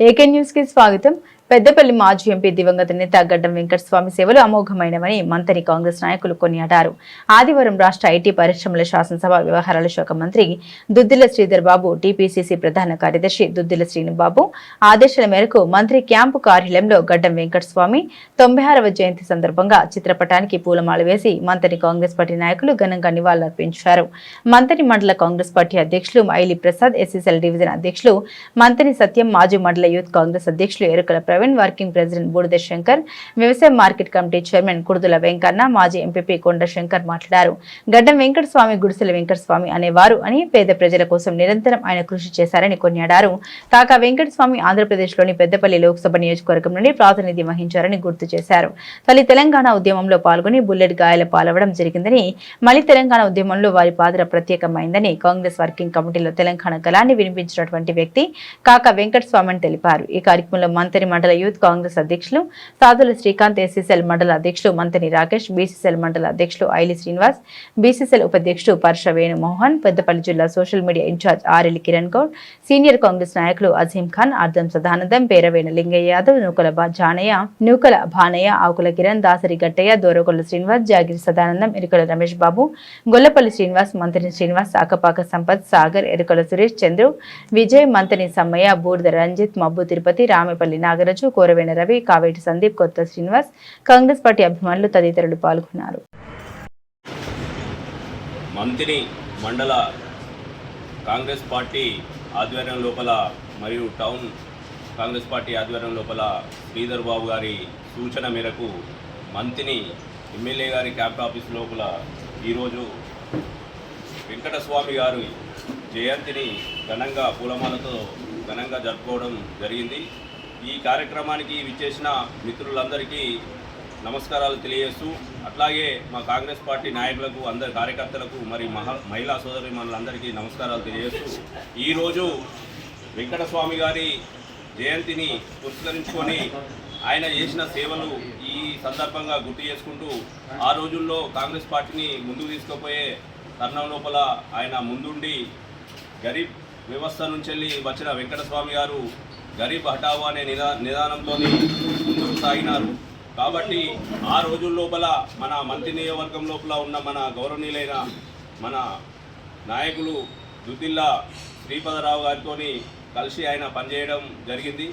AK news కి స్వాగతం. పెద్దపల్లి మాజీ ఎంపీ దివంగత నేత గడ్డం వెంకటస్వామి సేవలు అమోఘమైనవని మంత్రి కాంగ్రెస్ నాయకులు కొనియాడారు. ఆదివారం రాష్ట్ర ఐటీ పరిశ్రమల శాసనసభ వ్యవహారాల శాఖ మంత్రి దుద్దిల శ్రీధర్ బాబు, టీపీసీసీ ప్రధాన కార్యదర్శి దుద్దిల శ్రీనుబాబు ఆదేశాల మేరకు మంత్రి క్యాంపు కార్యాలయంలో గడ్డం వెంకటస్వామి 96వ జయంతి సందర్భంగా చిత్రపటానికి పూలమాల వేసి మంత్రి కాంగ్రెస్ పార్టీ నాయకులు ఘనంగా నివాళులర్పించారు. మంత్రి మండల కాంగ్రెస్ పార్టీ అధ్యక్షులు మైలి ప్రసాద్, ఎస్సీసీఎల్ డివిజన్ అధ్యక్షులు మంత్రి సత్యం, మాజీ మండల యూత్ కాంగ్రెస్ అధ్యక్షులు ఎరుకల ప్రవీణ్, వర్కింగ్ ప్రెసిడెంట్ బూడిద శంకర్, వ్యవసాయ మార్కెట్ కమిటీ చైర్మన్ కుర్దుల వెంకన్న, మాజీ ఎంపీపీ కొండ శంకర్ మాట్లాడారు. గడ్డం వెంకటస్వామి గుడిసెల వెంకటస్వామి అనేవారు అని, పేద ప్రజల కోసం నిరంతరం ఆయన కృషి చేశారని కొనియాడారు. కాకా వెంకటస్వామి ఆంధ్రప్రదేశ్లోని పెద్దపల్లి లోక్సభ నియోజకవర్గం నుండి ప్రాతినిధ్యం వహించారని గుర్తు చేశారు. తొలి తెలంగాణ ఉద్యమంలో పాల్గొని బుల్లెట్ గాయాల పాలవడం జరిగిందని, మళ్లీ తెలంగాణ ఉద్యమంలో వారి పాత్ర ప్రత్యేకమైందని, కాంగ్రెస్ వర్కింగ్ కమిటీలో తెలంగాణ గళాన్ని వినిపించినటువంటి వ్యక్తి కాకా వెంకటస్వామి అని తెలిపారు. ఈ కార్యక్రమంలో మంత్రి మండల యూత్ కాంగ్రెస్ అధ్యక్షులు సాదుల శ్రీకాంత్, ఎస్సీసీఎల్ మండల అధ్యక్షులు మంత్రి రాకేష్, బీసీసీఎల్ మండల అధ్యక్షులు ఐలి శ్రీనివాస్, బీసీసీఎల్ ఉపాధ్యక్షుడు పర్ష వేణుమోహన్, పెద్దపల్లి జిల్లా social media incharge R L Kiran Goud, senior Congress నాయకులు అజీం ఖాన్, అర్ధం సదానందం, పేరవేణ లింగయ్య యాదవ్, నూకల భానయ్య, ఆకుల కిరణ్, దాసరి గట్టయ్య, దోరగొల్ల శ్రీనివాస్, జాగిరి సదానందం, ఎరుకల రమేష్ బాబు, గొల్లపల్లి శ్రీనివాస్, మంత్రి శ్రీనివాస్, ఆకపాక సంపత్, సాగర్, ఎరుకల సురేష్, చంద్రు, విజయ్, మంత్రి సమ్మయ్య, బూడిద రంజిత్, మబ్బు తిరుపతి, రామపల్లి నాగరాజు, కోరవేణ రవి, కావేటి సందీప్, కొత్త శ్రీనివాస్, కాంగ్రెస్ పార్టీ అభిమానులు తదితరులు పాల్గొన్నారు. మంత్రి మండల కాంగ్రెస్ పార్టీ ఆధ్వర్యం లోపల మరియు టౌన్ కాంగ్రెస్ పార్టీ ఆధ్వర్యం లోపల శ్రీధర్ బాబు గారి సూచన మేరకు మంత్రిని ఎమ్మెల్యే గారి క్యాంప్ ఆఫీస్ లోపల ఈరోజు వెంకటస్వామి గారి జయంతిని ఘనంగా జరుపుకోవడం జరిగింది. ఈ కార్యక్రమానికి విచ్చేసిన మిత్రులందరికీ నమస్కారాలు తెలియజేస్తూ, అట్లాగే మా కాంగ్రెస్ పార్టీ నాయకులకు, అందరి కార్యకర్తలకు, మరి మహిళా సోదరిమణులందరికీ నమస్కారాలు తెలియజేస్తూ, ఈరోజు వెంకటస్వామి గారి జయంతిని పురస్కరించుకొని ఆయన చేసిన సేవలు ఈ సందర్భంగా గుర్తు చేసుకుంటూ, ఆ రోజుల్లో కాంగ్రెస్ పార్టీని ముందుకు తీసుకుపోయే తరుణం లోపల ఆయన ముందుండి గరీబ్ వ్యవస్థ నుంచి వచ్చిన వెంకటస్వామి గారు గరీబ్ హఠావో అనే నిదానంతో ముందుకు సాగినారు. కాబట్టి ఆ రోజుల లోపల మన మంత్రి నియోజకవర్గం లోపల ఉన్న మన గౌరవనీయులైన మన నాయకులు దుద్దిల్లా శ్రీపదరావు గారితో కలిసి ఆయన పనిచేయడం జరిగింది.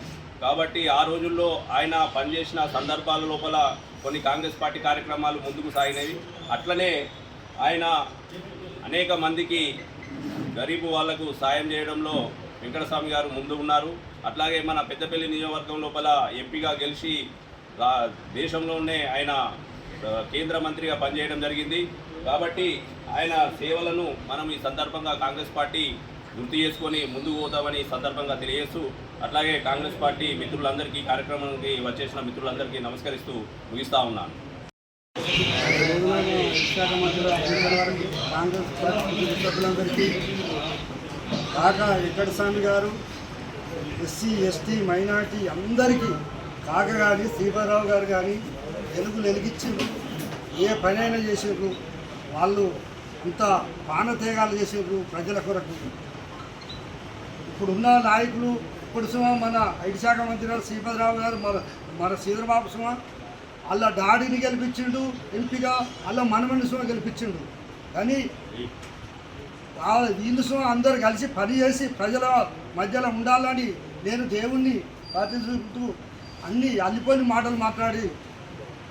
కాబట్టి ఆ రోజుల్లో ఆయన పనిచేసిన సందర్భాల లోపల కొన్ని కాంగ్రెస్ పార్టీ కార్యక్రమాలు ముందుకు సాగినవి. అట్లనే ఆయన అనేక మందికి గరీబు వాళ్లకు సాయం చేయడంలో వెంకటస్వామి గారు ముందు ఉన్నారు. అట్లాగే మన పెద్దపల్లి నియోజకవర్గం లోపల ఎంపీగా గెలిచి దేశంలోనే ఆయన కేంద్ర మంత్రిగా పనిచేయడం జరిగింది. కాబట్టి ఆయన సేవలను మనం ఈ సందర్భంగా కాంగ్రెస్ పార్టీ గుర్తు చేసుకొని ముందుకు పోతామని సందర్భంగా తెలియజేస్తూ, అట్లాగే కాంగ్రెస్ పార్టీ మిత్రులందరికీ, కార్యక్రమానికి వచ్చేసిన మిత్రులందరికీ నమస్కరిస్తూ ముగిస్తూ ఉన్నాను. కాకా వెంకటస్వామి గారు ఎస్సీ, ఎస్టీ, మైనార్టీ అందరికీ కాక కానీ శ్రీపదరావు గారు కానీ వెలిగించారు. ఏ పనైనా చేసారు. వాళ్ళు అంత పానతేగాలు చేసారు ప్రజల కొరకు. ఇప్పుడున్న నాయకులు ఇప్పుడు మన ఐటీ శాఖ మంత్రి గారు శ్రీపదరావు గారు, మన శ్రీధరబాబు సుమ వాళ్ళ డాడీని గెలిపించిండు ఎంపీగా, వాళ్ళ మనమని సుమ గెలిపించిండు. కానీ వీళ్ళు అందరూ కలిసి పనిచేసి ప్రజల మధ్యలో ఉండాలని నేను దేవుణ్ణి ప్రార్థించుకుంటూ అన్నీ అల్లిపోయిన మాటలు మాట్లాడి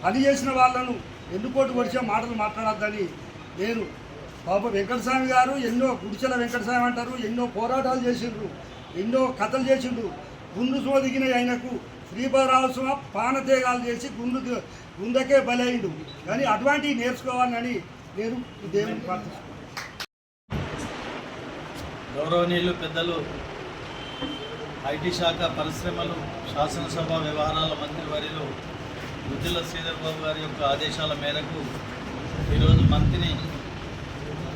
పనిచేసిన వాళ్ళను ఎన్నుకోటి వచ్చే మాటలు మాట్లాడద్దని నేను బాబు వెంకటస్వామి గారు ఎన్నో గుడిచెల వెంకటస్వామి అంటారు, ఎన్నో పోరాటాలు చేసిండ్రు, ఎన్నో కథలు చేసిండ్రు. గుండు సోదిగిన ఆయనకు శ్రీపదరావు స్వామి పానతేగాలు చేసి గుండెకే బలైండు. కానీ అటువంటివి నేర్చుకోవాలని నేను దేవుని ప్రార్థిస్తున్నాను. గౌరవనీయులు పెద్దలు ఐటీ శాఖ పరిశ్రమలు శాసనసభ వ్యవహారాల మంత్రివర్యులు దుద్దిల శ్రీధర్ బాబు గారి యొక్క ఆదేశాల మేరకు ఈరోజు మంత్రి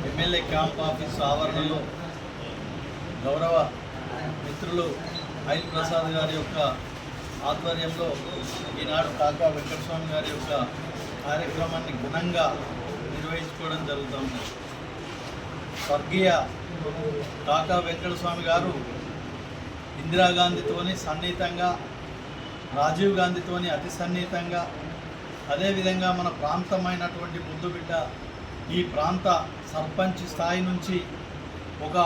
ఎమ్మెల్యే క్యాంప్ ఆఫీసు ఆవరణలో గౌరవ మిత్రులు ఐల్ ప్రసాద్ గారి యొక్క ఆధ్వర్యంలో ఈనాడు కాకా వెంకటస్వామి గారి యొక్క కార్యక్రమాన్ని ఘనంగా నిర్వహించుకోవడం జరుగుతుంది. స్వర్గీయ కాకా వెంకటస్వామి గారు ఇందిరాగాంధీతోని సన్నిహితంగా, రాజీవ్ గాంధీతోని అతి సన్నిహితంగా, అదేవిధంగా మన ప్రాంతమైనటువంటి ముద్దుబిడ్డ ఈ ప్రాంత సర్పంచ్ స్థాయి నుంచి ఒక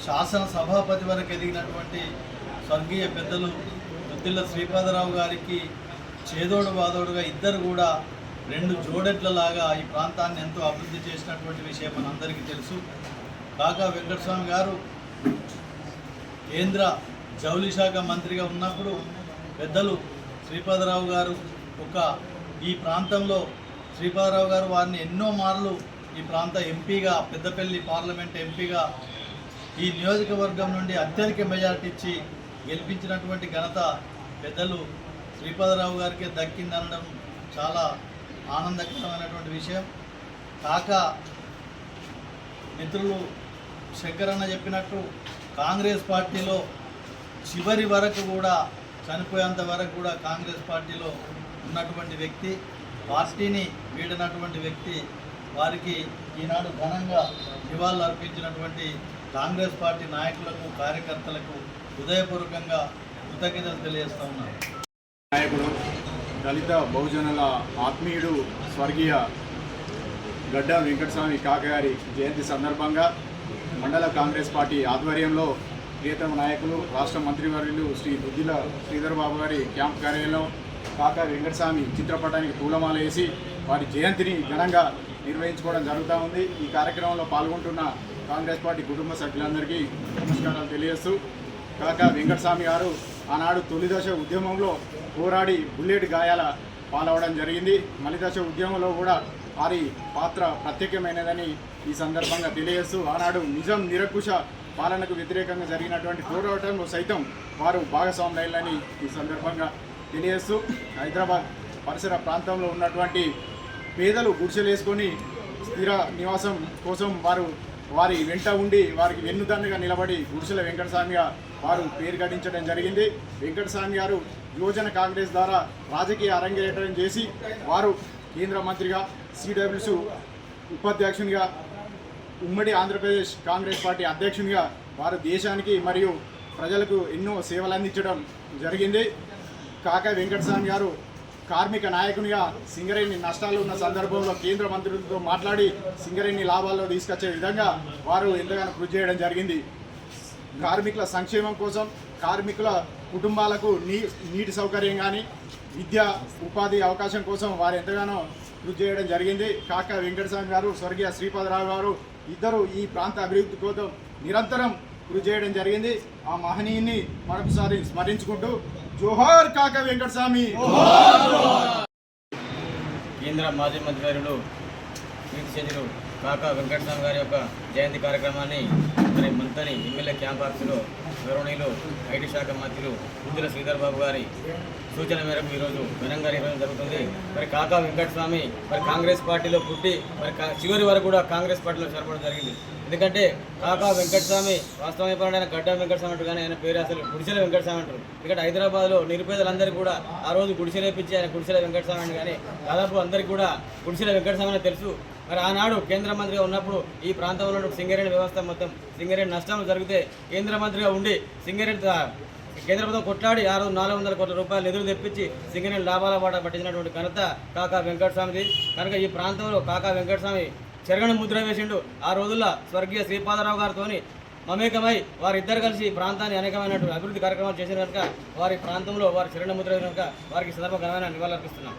శాసన సభాపతి వరకు ఎదిగినటువంటి స్వర్గీయ పెద్దలు దుద్దిల్ల శ్రీపాదరావు గారికి చేదోడు వాదోడుగా ఇద్దరు కూడా రెండు జోడెట్లలాగా ఈ ప్రాంతాన్ని ఎంతో అభివృద్ధి చేసినటువంటి విషయం మనందరికీ తెలుసు. కాకా వెంకటస్వామి గారు కేంద్ర జౌళి శాఖ మంత్రిగా ఉన్నప్పుడు పెద్దలు శ్రీపాదరావు గారు ఈ ప్రాంతంలో శ్రీపాదరావు గారు వారిని ఎన్నో మార్లు ఈ ప్రాంత ఎంపీగా, పెద్దపల్లి పార్లమెంట్ ఎంపీగా ఈ నియోజకవర్గం నుండి అత్యధిక మెజార్టీ ఇచ్చి గెలిపించినటువంటి ఘనత పెద్దలు శ్రీపాదరావు గారికి దక్కిందనడం చాలా ఆనందకరమైనటువంటి విషయం. కాకా మిత్రులు శంకరన్న చెప్పినట్టు కాంగ్రెస్ పార్టీలో చివరి వరకు కూడా, చనిపోయేంత వరకు కూడా కాంగ్రెస్ పార్టీలో ఉన్నటువంటి వ్యక్తి, పార్టీని వీడినటువంటి వ్యక్తి. వారికి ఈనాడు ఘనంగా నివాళులు అర్పించినటువంటి కాంగ్రెస్ పార్టీ నాయకులకు, కార్యకర్తలకు హృదయపూర్వకంగా కృతజ్ఞతలు తెలియజేస్తూ ఉన్నారు. నాయకుడు, దళిత బహుజనుల ఆత్మీయుడు స్వర్గీయ గడ్డ వెంకటస్వామి కాకా గారి జయంతి సందర్భంగా మండల కాంగ్రెస్ పార్టీ ఆధ్వర్యంలో ప్రియతమ నాయకులు, రాష్ట్ర మంత్రివర్యులు శ్రీ దుద్దిల్ల శ్రీధర్ బాబు గారి క్యాంప్ కార్యాలయంలో కాకా వెంకటస్వామి చిత్రపటానికి పూలమాల వేసి వారి జయంతిని ఘనంగా నిర్వహించుకోవడం జరుగుతూ ఉంది. ఈ కార్యక్రమంలో పాల్గొంటున్న కాంగ్రెస్ పార్టీ కుటుంబ సభ్యులందరికీ నమస్కారాలు తెలియజేస్తూ, కాకా వెంకటస్వామి గారు ఆనాడు తొలిదశ ఉద్యమంలో పోరాడి బుల్లెట్ గాయాల పాలవడం జరిగింది. మలిదశ ఉద్యమంలో కూడా వారి పాత్ర ప్రత్యేకమైనదని ఈ సందర్భంగా తెలియజేస్తూ, ఆనాడు నిజాం నిరంకుశ పాలనకు వ్యతిరేకంగా జరిగినటువంటి పోరాటంలో సైతం వారు భాగస్వాములైనని ఈ సందర్భంగా తెలియజేస్తూ, హైదరాబాద్ పరిసర ప్రాంతంలో ఉన్నటువంటి పేదలు గుడిసెలు వేసుకొని స్థిర నివాసం కోసం వారి వెంట ఉండి వారికి వెన్నుదన్నుగా నిలబడి గుడిసెల వెంకటస్వామిగా వారు పేరు గడించడం జరిగింది. వెంకటస్వామి గారు యువజన కాంగ్రెస్ ద్వారా రాజకీయ అరంగేట్రం చేసి వారు కేంద్ర మంత్రిగా, సిడబ్ల్యూసి ఉపాధ్యక్షునిగా, ఉమ్మడి ఆంధ్రప్రదేశ్ కాంగ్రెస్ పార్టీ అధ్యక్షునిగా వారు దేశానికి మరియు ప్రజలకు ఎన్నో సేవలు అందించడం జరిగింది. కాకా వెంకటస్వామి గారు కార్మిక నాయకునిగా సింగరేణి నష్టాలు ఉన్న సందర్భంలో కేంద్ర మంత్రులతో మాట్లాడి సింగరేణి లాభాల్లో తీసుకొచ్చే విధంగా వారు ఎంతగానో కృషి చేయడం జరిగింది. కార్మికుల సంక్షేమం కోసం, కార్మికుల కుటుంబాలకు నీటి సౌకర్యం కానీ, విద్య ఉపాధి అవకాశం కోసం వారు ఎంతగానో కృషి చేయడం జరిగింది. కాకా వెంకటస్వామి గారు, స్వర్గీయ శ్రీపాదరావు గారు ఇద్దరు ఈ ప్రాంత అభివృద్ధి కోసం నిరంతరం కృషి చేయడం జరిగింది. ఆ మహనీయుని మరొకసారి స్మరించుకుంటూ జోహార్ కాకా వెంకటస్వామి. కేంద్ర మాజీ మంత్రివర్యులు కీర్తిశేషులు కాకా వెంకటస్వామి గారి యొక్క జయంతి కార్యక్రమాన్ని మరి మంతని ఎమ్మెల్యే క్యాంప్ ఆఫీసులో గౌరవనీయులు ఐటీ శాఖ మంత్రులు దుద్దిల్ల శ్రీధర్ బాబు గారి సూచన మేరకు ఈరోజు ఘనంగా నిర్వహించడం జరుగుతుంది. మరి కాకా వెంకటస్వామి మరి కాంగ్రెస్ పార్టీలో పుట్టి మరి చివరి వరకు కూడా కాంగ్రెస్ పార్టీలో చేరపడం జరిగింది. ఎందుకంటే కాకా వెంకటస్వామి వాస్తవం చెప్పాలంటే ఆయన గడ్డ వెంకటస్వామి అంటారు, కానీ ఆయన పేరు అసలు గుడిసెల వెంకటస్వామి అంటారు. ఎందుకంటే హైదరాబాద్లో నిరుపేదలందరికీ కూడా ఆ రోజు గుడిసెలేపించి ఆయన గుడిసెల వెంకటస్వామి అని, కానీ దాదాపు అందరికీ కూడా గుడిసెల వెంకటస్వామి అని తెలుసు. మరి ఆనాడు కేంద్ర మంత్రిగా ఉన్నప్పుడు ఈ ప్రాంతంలో ఉన్న సింగరేణి వ్యవస్థ మొత్తం సింగరేణి నష్టాలు జరిగితే కేంద్ర మంత్రిగా ఉండి సింగరేణి కేంద్ర ప్రభుత్వం కొట్లాడి ఆ రోజు 400 కోట్ల రూపాయలు నిధులు తెప్పించి సింగరేణి లాభాల బాట పట్టించినటువంటి ఘనత కాకా వెంకటస్వామిది. కనుక ఈ ప్రాంతంలో కాకా వెంకటస్వామి చెరగని ముద్ర వేసిండు. ఆ రోజుల్లో స్వర్గీయ శ్రీపాదరావు గారితో మమేకమై వారిద్దరు కలిసి ఈ ప్రాంతాన్ని అనేకమైనటువంటి అభివృద్ధి కార్యక్రమాలు చేసిన కనుక వారి ప్రాంతంలో వారి చెరగని ముద్ర కనుక వారికి సందర్భంగా నివాళులర్పిస్తున్నాం.